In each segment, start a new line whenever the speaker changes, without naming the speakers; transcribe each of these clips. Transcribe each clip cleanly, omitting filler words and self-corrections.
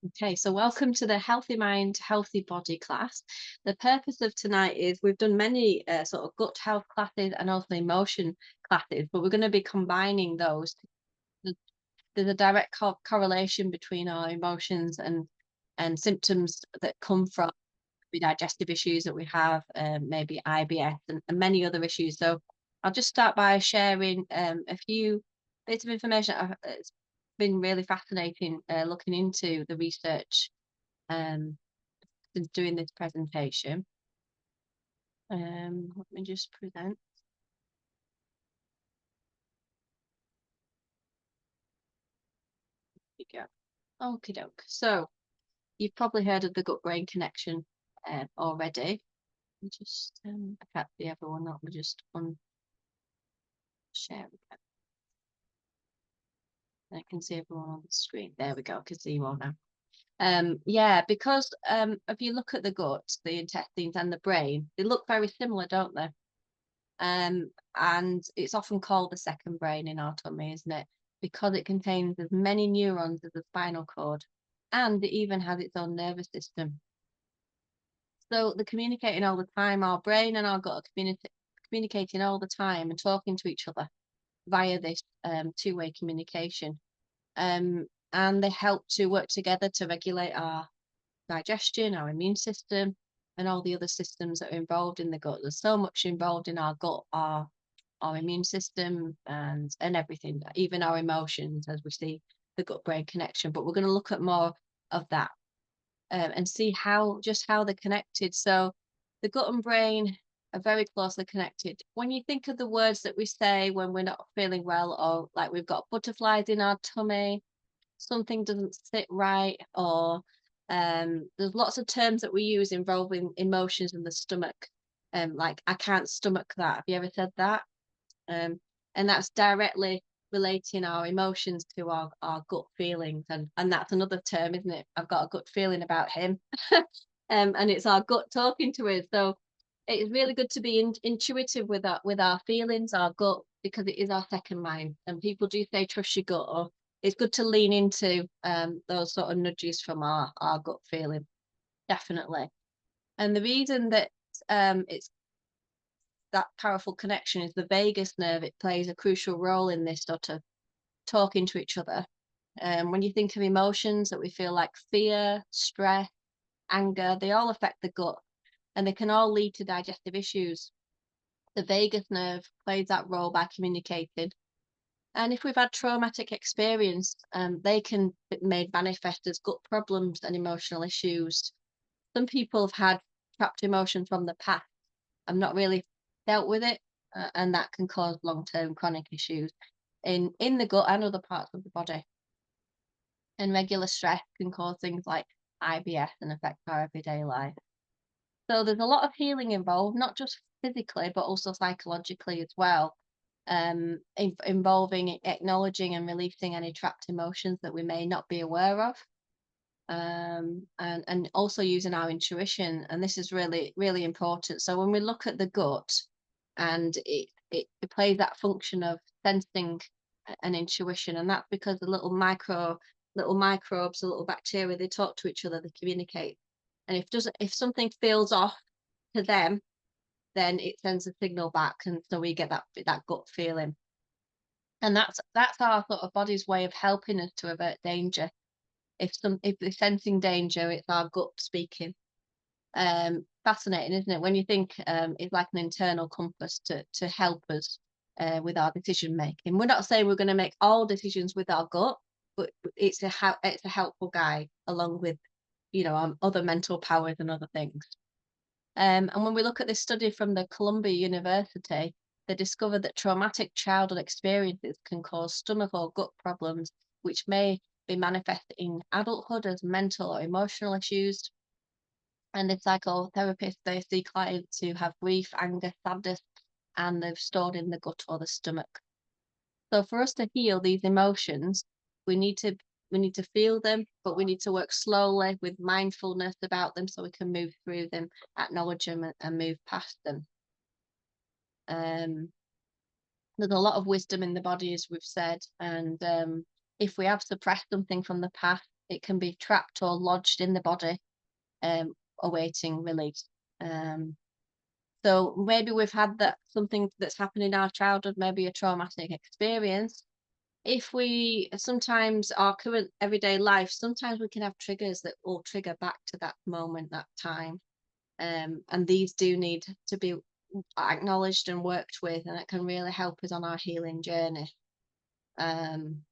Okay, so welcome to the Healthy Mind, Healthy Body class. The purpose of tonight is we've done many sort of gut health classes and also emotion classes, but we're going to be combining those. Th- There's a direct correlation between our emotions and symptoms that come from the digestive issues that we have, maybe IBS and many other issues. So I'll just start by sharing a few bits of information. It's been really fascinating looking into the research um, since doing this presentation. Let me just present. Here we go. Okie doke. So you've probably heard of the gut-brain connection already. I can't see everyone. Let me just share again. I can see everyone on the screen. There we go. I can see you all now. Yeah, because if you look at the gut, the intestines, and the brain, they look very similar, don't they? And it's often called the second brain in our tummy, isn't it? Because it contains as many neurons as the spinal cord, and it even has its own nervous system. So they're communicating all the time. Our brain and our gut are communicating all the time and talking to each other via this two-way communication. And they help to work together to regulate our digestion, our immune system, and all the other systems that are involved in the gut. There's so much involved in our gut, our immune system and everything, even our emotions, as we see the gut brain connection. But we're going to look at more of that and see how they're connected. So the gut and brain are very closely connected. When you think of the words that we say when we're not feeling well, or like we've got butterflies in our tummy, something doesn't sit right, or there's lots of terms that we use involving emotions in the stomach. Like I can't stomach that. Have you ever said that? Um, and that's directly relating our emotions to our gut feelings. And that's another term, isn't it? I've got a gut feeling about him. And it's our gut talking to us. So it's really good to be intuitive with our feelings, our gut, because it is our second mind. And people do say trust your gut, or it's good to lean into those sort of nudges from our gut feeling, definitely. And the reason that it's that powerful connection is the vagus nerve. It plays a crucial role in this sort of talking to each other. When you think of emotions that we feel like fear, stress, anger, they all affect the gut and they can all lead to digestive issues. The vagus nerve plays that role by communicating. And if we've had traumatic experience, they can be made manifest as gut problems and emotional issues. Some people have had trapped emotions from the past. I've not really dealt with it, and that can cause long-term chronic issues in the gut and other parts of the body. And regular stress can cause things like IBS and affect our everyday life. So there's a lot of healing involved, not just physically, but also psychologically as well, involving acknowledging and releasing any trapped emotions that we may not be aware of, and also using our intuition. And this is really really important. So when we look at the gut, and it plays that function of sensing and intuition, and that's because the little microbes, the little bacteria, they talk to each other, they communicate. And if something feels off to them, then it sends a signal back, and so we get that gut feeling. And that's our sort of body's way of helping us to avert danger. If we're sensing danger, it's our gut speaking. Fascinating, isn't it? When you think it's like an internal compass to help us with our decision making. We're not saying we're going to make all decisions with our gut, but it's a helpful guide along with other mental powers and other things. And when we look at this study from the Columbia University, they discovered that traumatic childhood experiences can cause stomach or gut problems, which may be manifest in adulthood as mental or emotional issues. And the psychotherapists, they see clients who have grief, anger, sadness, and they've stored in the gut or the stomach. So for us to heal these emotions, we need to we need to feel them, but we need to work slowly with mindfulness about them so we can move through them, acknowledge them, and move past them. Um, there's a lot of wisdom in the body, as we've said, and if we have suppressed something from the past, it can be trapped or lodged in the body, awaiting release. So maybe we've had that something that's happened in our childhood, maybe a traumatic experience. If we sometimes our current everyday life, sometimes we can have triggers that will trigger back to that moment, that time. And these do need to be acknowledged and worked with, and it can really help us on our healing journey. Um,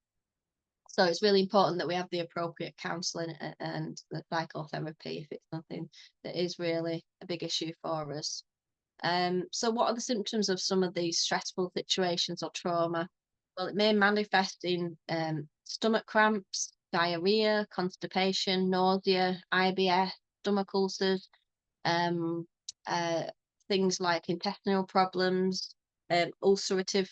so it's really important that we have the appropriate counselling and the psychotherapy if it's something that is really a big issue for us. So what are the symptoms of some of these stressful situations or trauma? Well, it may manifest in stomach cramps, diarrhea, constipation, nausea, IBS, stomach ulcers, um, uh, things like intestinal problems, ulcerative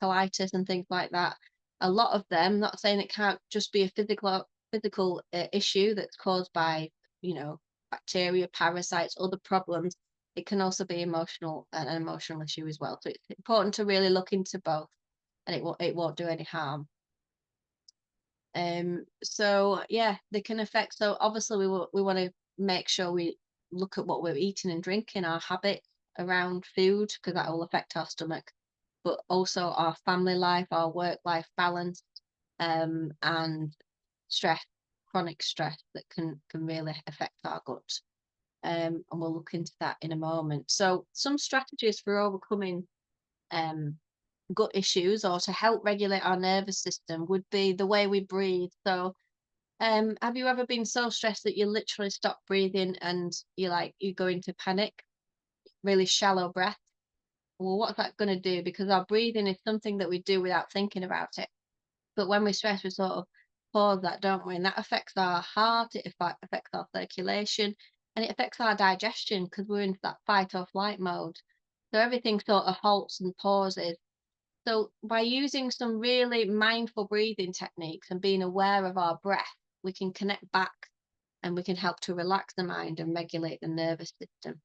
colitis, and things like that. A lot of them, not saying it can't just be a physical issue that's caused by, you know, bacteria, parasites, other problems. It can also be an emotional issue as well. So it's important to really look into both, and it won't do any harm. So yeah, they can affect. So obviously we want to make sure we look at what we're eating and drinking, our habits around food, because that will affect our stomach, but also our family life, our work life balance, and stress, chronic stress that can really affect our gut. And we'll look into that in a moment. So some strategies for overcoming um gut issues or to help regulate our nervous system would be the way we breathe. So have you ever been so stressed that you literally stop breathing and you go into panic, really shallow breath? Well, what's that going to do? Because our breathing is something that we do without thinking about it. But when we stress, we sort of pause that, don't we? And that affects our heart, it affects our circulation, and it affects our digestion because we're in that fight or flight mode. So everything sort of halts and pauses. So by using some really mindful breathing techniques and being aware of our breath, we can connect back and we can help to relax the mind and regulate the nervous system.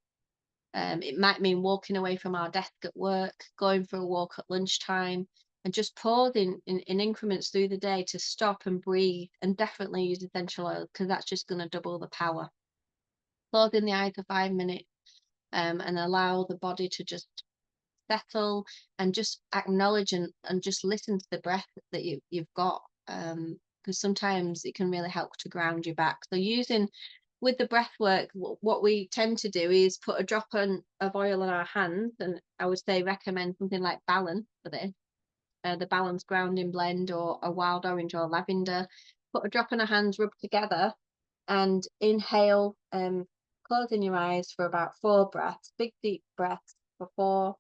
It might mean walking away from our desk at work, going for a walk at lunchtime, and just pausing in increments through the day to stop and breathe, and definitely use essential oils because that's just going to double the power. Closing the eyes for 5 minutes, and allow the body to just settle and just acknowledge and just listen to the breath that you've got. Because sometimes it can really help to ground you back. So using with the breath work, what we tend to do is put a drop of oil on our hands, and I would say recommend something like Balance for this, the Balance grounding blend or a wild orange or lavender. Put a drop on our hands, rub together, and inhale, closing your eyes for about 4 breaths, big deep breaths for 4,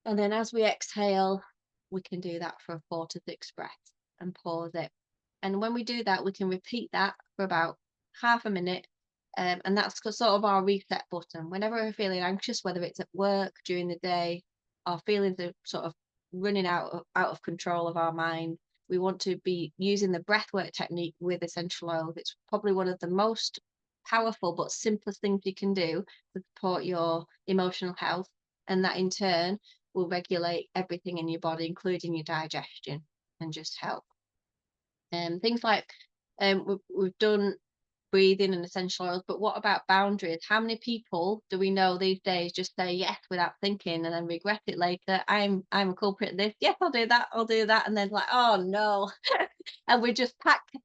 and then as we exhale, we can do that for 4 to 6 breaths and pause it. And when we do that, we can repeat that for about half a minute. And that's sort of our reset button. Whenever we're feeling anxious, whether it's at work, during the day, our feelings are sort of running out of control of our mind. We want to be using the breathwork technique with essential oils. It's probably one of the most powerful but simplest things you can do to support your emotional health. And that in turn will regulate everything in your body, including your digestion, and just help. Things like we've done breathing and essential oils, but what about boundaries? How many people do we know these days just say yes without thinking and then regret it later? I'm a culprit of this. Yes, I'll do that, and then like, oh no, and we're just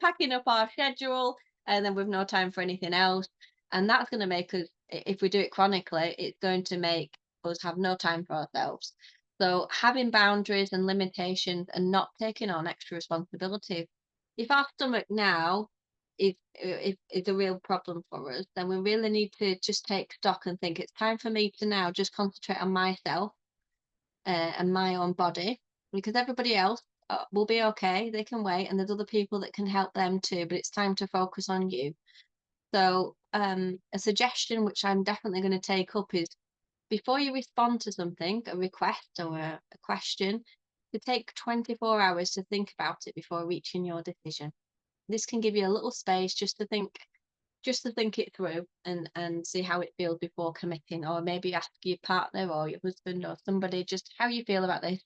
packing up our schedule, and then we've no time for anything else, and that's going to make us, if we do it chronically, it's going to make us have no time for ourselves. So having boundaries and limitations and not taking on extra responsibility. If our stomach now is a real problem for us, then we really need to just take stock and think it's time for me to now just concentrate on myself, and my own body, because everybody else will be okay. They can wait, and there's other people that can help them too. But it's time to focus on you. So, a suggestion which I'm definitely going to take up is before you respond to something, a request or a question, to take 24 hours to think about it before reaching your decision. This can give you a little space just to think it through and see how it feels before committing, or maybe ask your partner or your husband or somebody just how you feel about this.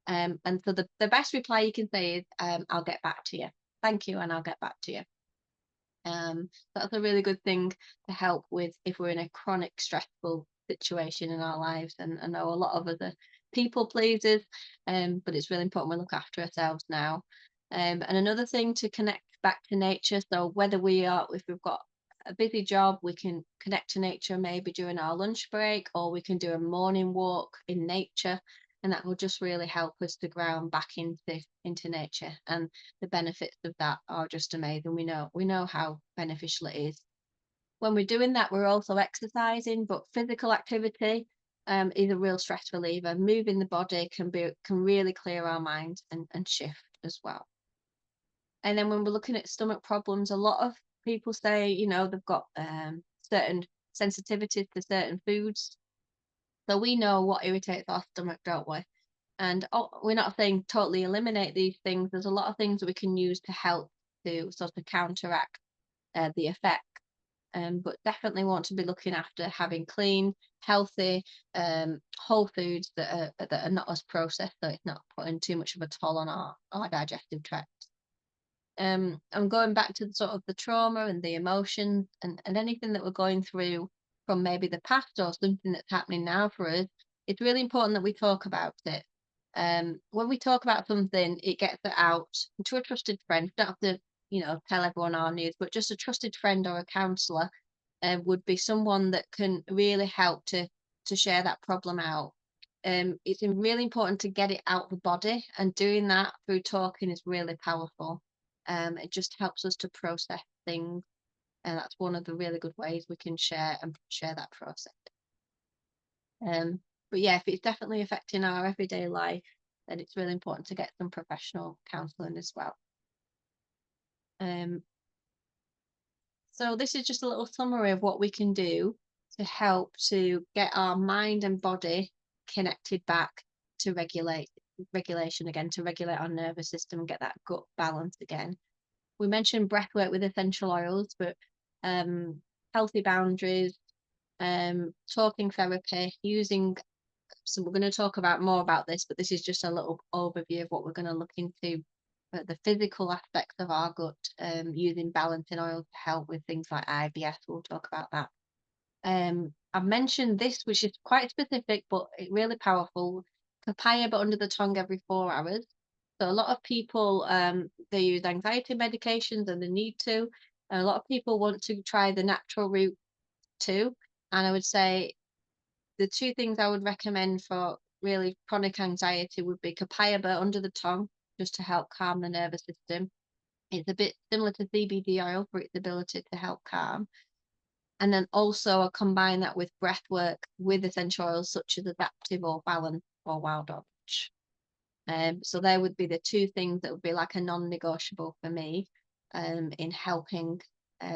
And so the best reply you can say is, I'll get back to you. Thank you, and I'll get back to you. That's a really good thing to help with if we're in a chronic stressful situation in our lives. And I know a lot of us are people pleasers, but it's really important we look after ourselves now. And another thing to connect back to nature. So whether if we've got a busy job, we can connect to nature maybe during our lunch break, or we can do a morning walk in nature, and that will just really help us to ground back into nature. And the benefits of that are just amazing. We know how beneficial it is. When we're doing that, we're also exercising, but physical activity is a real stress reliever. Moving the body can really clear our mind and shift as well. And then when we're looking at stomach problems, a lot of people say, they've got certain sensitivities to certain foods. So we know what irritates our stomach, don't we? And we're not saying totally eliminate these things. There's a lot of things that we can use to help to sort of counteract the effect. But definitely want to be looking after having clean, healthy, whole foods that are not as processed, so it's not putting too much of a toll on our digestive tract. I'm going back to sort of the trauma and the emotions and anything that we're going through from maybe the past or something that's happening now for us. It's really important that we talk about it. When we talk about something, it gets it out to a trusted friend. You don't have to, tell everyone our news, but just a trusted friend or a counselor would be someone that can really help to share that problem out. It's really important to get it out the body, and doing that through talking is really powerful. It just helps us to process things, and that's one of the really good ways we can share that process. But yeah, if it's definitely affecting our everyday life, then it's really important to get some professional counselling as well. So this is just a little summary of what we can do to help to get our mind and body connected back to regulation again, to regulate our nervous system and get that gut balance again. We mentioned breath work with essential oils, but healthy boundaries, talking therapy, using. So we're going to talk about more about this, but this is just a little overview of what we're going to look into. The physical aspects of our gut, using balancing oil to help with things like IBS. We'll talk about that. I've mentioned this, which is quite specific, but really powerful. Papaya, but under the tongue every 4 hours. So a lot of people, they use anxiety medications and they need to. And a lot of people want to try the natural route too. And I would say the two things I would recommend for really chronic anxiety would be papaya, but under the tongue, just to help calm the nervous system. It's a bit similar to CBD oil for its ability to help calm. And then also I combine that with breath work with essential oils such as adaptive or balance or wild orange. So there would be the two things that would be like a non-negotiable for me in helping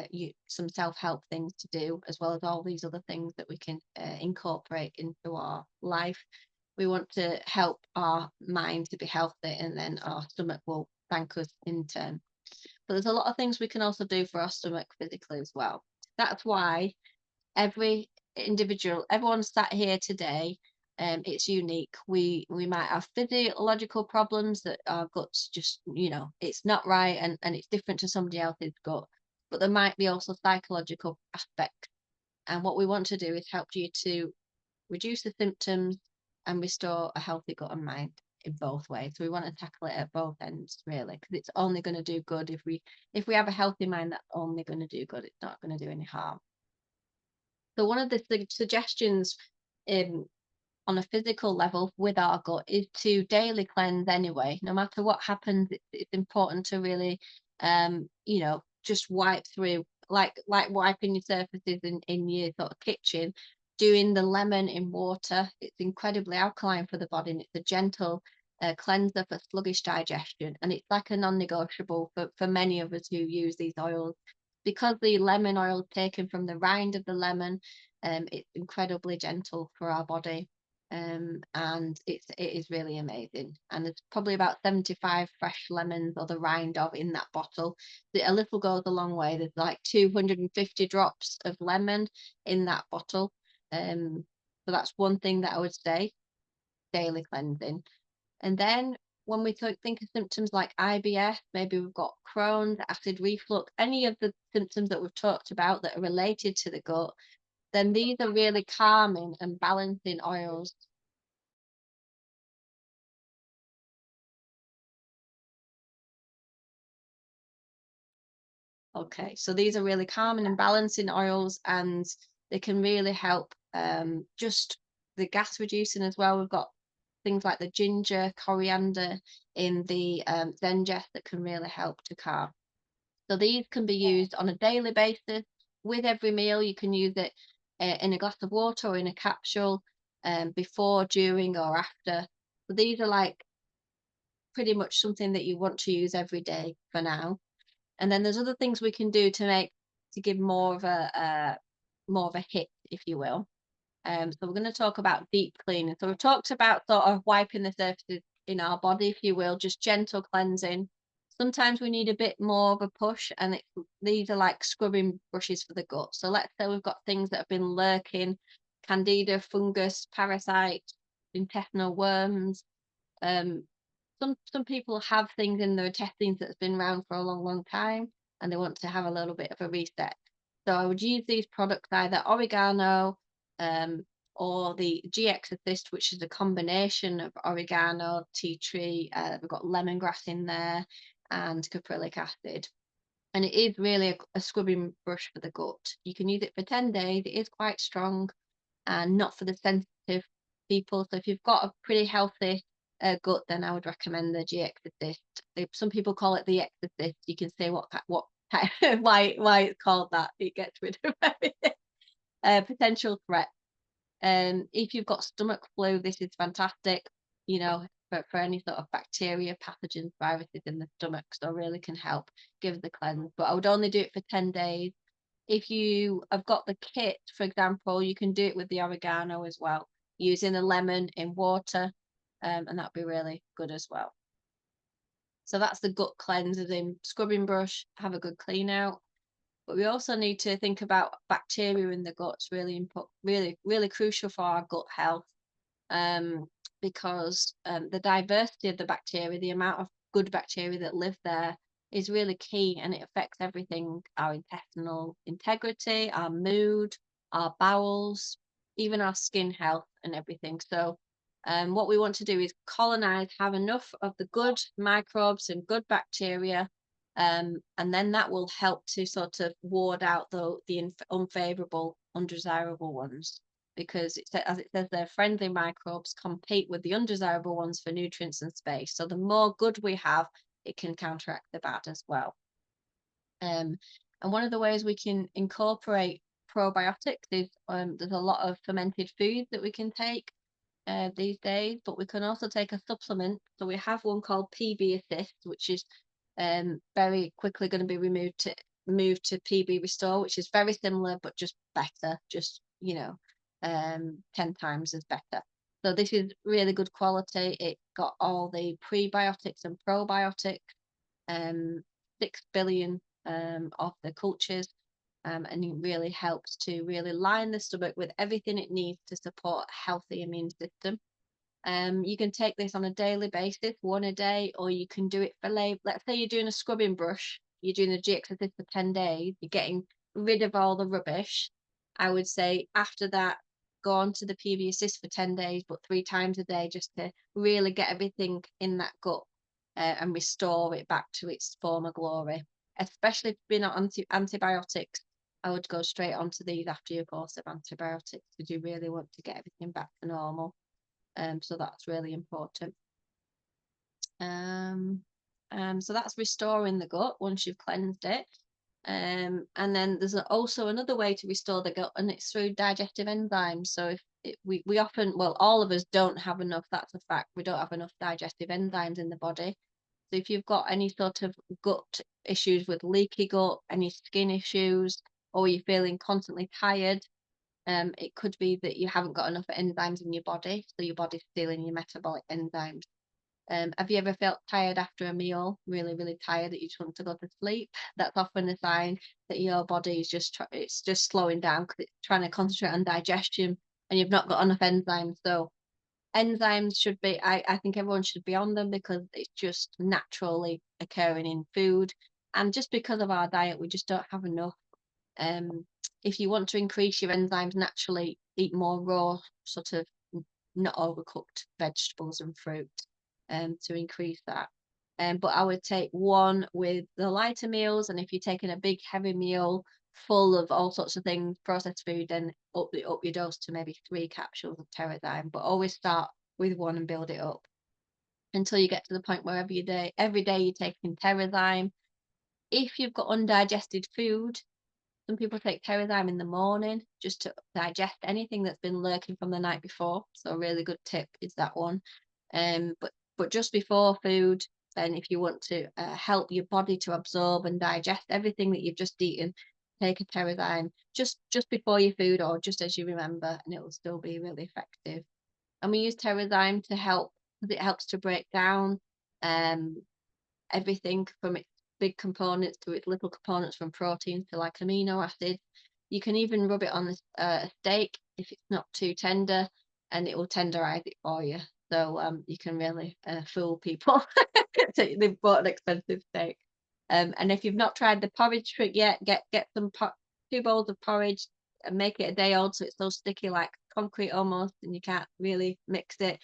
you some self-help things to do, as well as all these other things that we can incorporate into our life. We want to help our mind to be healthy, and then our stomach will thank us in turn. But there's a lot of things we can also do for our stomach physically as well. That's why every individual, everyone sat here today, it's unique. We might have physiological problems that our guts just, it's not right, and it's different to somebody else's gut. But there might be also psychological aspect. And what we want to do is help you to reduce the symptoms and restore a healthy gut and mind in both ways. So we want to tackle it at both ends, really, because it's only going to do good if we have a healthy mind. That's only going to do good. It's not going to do any harm. So one of the suggestions on a physical level with our gut is to daily cleanse anyway. No matter what happens, it's important to really, just wipe through, like wiping your surfaces in your sort of kitchen. Doing the lemon in water, it's incredibly alkaline for the body, and it's a gentle cleanser for sluggish digestion. And it's like a non-negotiable for many of us who use these oils. Because the lemon oil is taken from the rind of the lemon, it's incredibly gentle for our body. And it is really amazing. And there's probably about 75 fresh lemons or the rind of in that bottle. A little goes a long way. There's like 250 drops of lemon in that bottle. So that's one thing that I would say, daily cleansing. And then when we think of symptoms like IBS, maybe we've got Crohn's, acid reflux, any of the symptoms that we've talked about that are related to the gut, then these are really calming and balancing oils. Okay, so these are really calming and balancing oils, and they can really help just the gas reducing as well. We've got things like the ginger, coriander in the Zengest that can really help to calm. So these can be used on a daily basis with every meal. You can use it in a glass of water or in a capsule before, during, or after. So these are like pretty much something that you want to use every day for now. And then there's other things we can do to give more of a hit, if you will. So we're going to talk about deep cleaning. So we've talked about sort of wiping the surfaces in our body, if you will, just gentle cleansing. Sometimes we need a bit more of a push, and these are like scrubbing brushes for the gut. So let's say we've got things that have been lurking, candida, fungus, parasites, intestinal worms. Um, some people have things in their intestines that's been around for a long, long time, and they want to have a little bit of a reset. So I would use these products, either oregano, um, or the GX Assist, which is a combination of oregano, tea tree, we've got lemongrass in there, and caprylic acid. And it is really a scrubbing brush for the gut. You can use it for 10 days. It is quite strong and not for the sensitive people. So if you've got a pretty healthy gut, then I would recommend the GX Assist. Some people call it the X Assist. You can say what why it's called that. It gets rid of everything. Potential threat. If you've got stomach flu, this is fantastic. You know, for any sort of bacteria, pathogens, viruses in the stomach, so really can help give the cleanse. But I would only do it for 10 days. If you have got the kit, for example, you can do it with the oregano as well, using a lemon in water, and that'd be really good as well. So that's the gut cleanse, as in scrubbing brush, have a good clean out. But we also need to think about bacteria in the gut. It's really important, really crucial for our gut health, um, because the diversity of the bacteria, the amount of good bacteria that live there, is really key, and it affects everything: our intestinal integrity, our mood, our bowels, even our skin health and everything. So what we want to do is colonize, have enough of the good microbes and good bacteria, and then that will help to sort of ward out the unfavorable, undesirable ones, because as it says there, friendly microbes compete with the undesirable ones for nutrients and space. So the more good we have, it can counteract the bad as well. And one of the ways we can incorporate probiotics is there's a lot of fermented foods that we can take these days, but we can also take a supplement. So we have one called PB Assist, which is very quickly going to be moved to PB Restore, which is very similar but just better, just 10 times as better. So this is really good quality. It got all the prebiotics and probiotics, 6 billion of the cultures, and it really helps to really line the stomach with everything it needs to support a healthy immune system. You can take this on a daily basis, one a day, or you can do it for let's say you're doing a scrubbing brush, you're doing the GX Assist for 10 days, you're getting rid of all the rubbish. I would say after that, go on to the PB Assist for 10 days, but 3 times a day, just to really get everything in that gut and restore it back to its former glory. Especially if you're not on antibiotics, I would go straight onto these after your course of antibiotics, because you really want to get everything back to normal. So that's really important. So that's restoring the gut once you've cleansed it. And then there's also another way to restore the gut, and it's through digestive enzymes. So we often, well, all of us don't have enough, that's a fact. We don't have enough digestive enzymes in the body. So if you've got any sort of gut issues with leaky gut, any skin issues, or you're feeling constantly tired, it could be that you haven't got enough enzymes in your body, so your body's stealing your metabolic enzymes. Have you ever felt tired after a meal, really, really tired, that you just want to go to sleep? That's often a sign that your body is it's just slowing down because it's trying to concentrate on digestion, and you've not got enough enzymes. So Enzymes should be, I think everyone should be on them because it's just naturally occurring in food. And just because of our diet, we just don't have enough. Um, if you want to increase your enzymes naturally, eat more raw, sort of not overcooked vegetables and fruit, to increase that. But I would take one with the lighter meals, and if you're taking a big heavy meal full of all sorts of things, processed food, then up your dose to maybe 3 capsules of Pterozyme. But always start with one and build it up until you get to the point where every day you're taking Pterozyme. If you've got undigested food, some people take Pterozyme in the morning just to digest anything that's been lurking from the night before. So a really good tip is that one. But just before food, then if you want to help your body to absorb and digest everything that you've just eaten, take a Pterozyme just before your food or just as you remember, and it will still be really effective. And we use Pterozyme to help because it helps to break down um, everything from its big components to its little components, from proteins to like amino acids. You can even rub it on a steak if it's not too tender, and it will tenderize it for you. So you can really fool people. They've bought an expensive steak. And if you've not tried the porridge trick yet, get 2 bowls of porridge and make it a day old so it's so sticky like concrete almost, and you can't really mix it.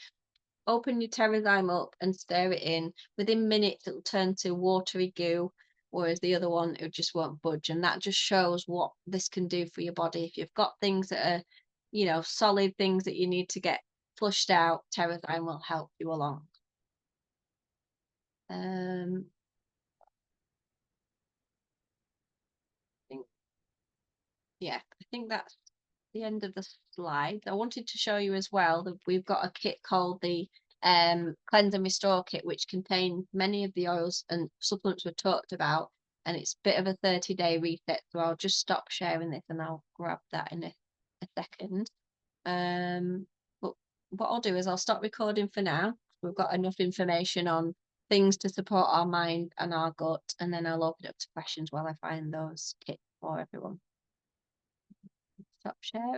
Open your Terrazyme up and stir it in. Within minutes, it'll turn to watery goo, whereas the other one, it just won't budge. And that just shows what this can do for your body. If you've got things that are, solid things that you need to get flushed out, Terrazyme will help you along. I think, yeah, I think that's the end of the slides. I wanted to show you as well that we've got a kit called the Cleanse and Restore Kit, which contains many of the oils and supplements we've talked about, and it's a bit of a 30-day reset. So I'll just stop sharing this and I'll grab that in a second. But what I'll do is I'll stop recording for now. We've got enough information on things to support our mind and our gut, and then I'll open it up to questions while I find those kits for everyone. Stop sharing.